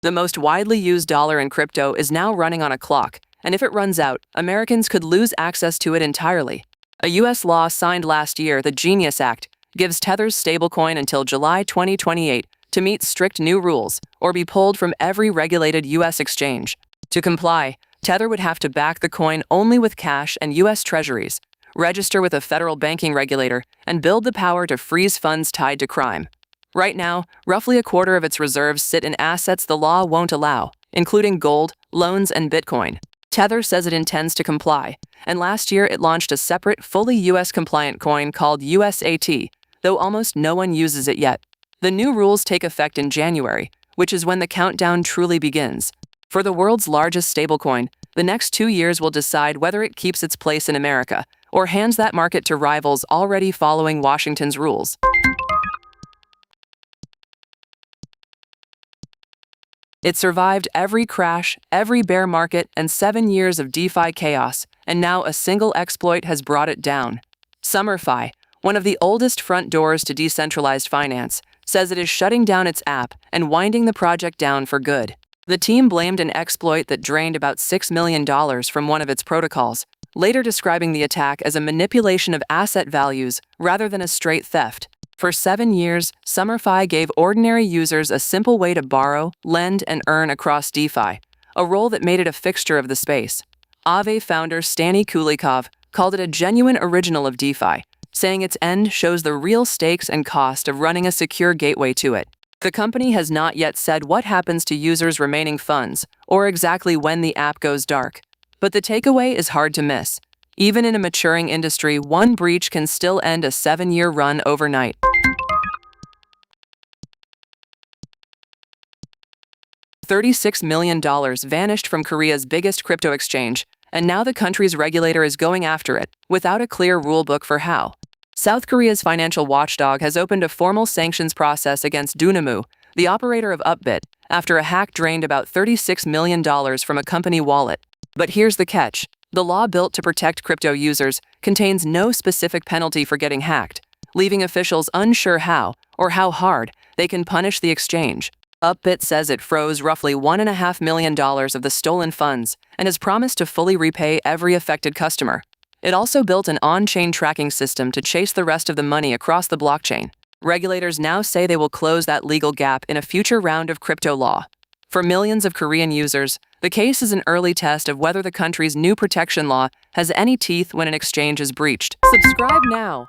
The most widely used dollar in crypto is now running on a clock, and if it runs out, Americans could lose access to it entirely. A U.S. law signed last year, the Genius Act, gives Tether's stablecoin until July 2028 to meet strict new rules or be pulled from every regulated U.S. exchange. To comply, Tether would have to back the coin only with cash and U.S. treasuries, register with a federal banking regulator, and build the power to freeze funds tied to crime. Right now, roughly a quarter of its reserves sit in assets the law won't allow, including gold, loans, and Bitcoin. Tether says it intends to comply, and last year it launched a separate, fully U.S.-compliant coin called USAT, though almost no one uses it yet. The new rules take effect in January, which is when the countdown truly begins. For the world's largest stablecoin, the next 2 years will decide whether it keeps its place in America or hands that market to rivals already following Washington's rules. It survived every crash, every bear market, and 7 years of DeFi chaos, and now a single exploit has brought it down. SummerFi, one of the oldest front doors to decentralized finance, says it is shutting down its app and winding the project down for good. The team blamed an exploit that drained about $6 million from one of its protocols, later describing the attack as a manipulation of asset values rather than a straight theft. For 7 years, SummerFi gave ordinary users a simple way to borrow, lend, and earn across DeFi, a role that made it a fixture of the space. Aave founder Stani Kulikov called it a genuine original of DeFi, saying its end shows the real stakes and cost of running a secure gateway to it. The company has not yet said what happens to users' remaining funds, or exactly when the app goes dark. But the takeaway is hard to miss. Even in a maturing industry, one breach can still end a 7-year run overnight. $36 million vanished from Korea's biggest crypto exchange, and now the country's regulator is going after it, without a clear rulebook for how. South Korea's financial watchdog has opened a formal sanctions process against Dunamu, the operator of Upbit, after a hack drained about $36 million from a company wallet. But here's the catch. The law built to protect crypto users contains no specific penalty for getting hacked, leaving officials unsure how, or how hard, they can punish the exchange. Upbit says it froze roughly $1.5 million of the stolen funds and has promised to fully repay every affected customer. It also built an on-chain tracking system to chase the rest of the money across the blockchain. Regulators now say they will close that legal gap in a future round of crypto law. For millions of Korean users, the case is an early test of whether the country's new protection law has any teeth when an exchange is breached. Subscribe now.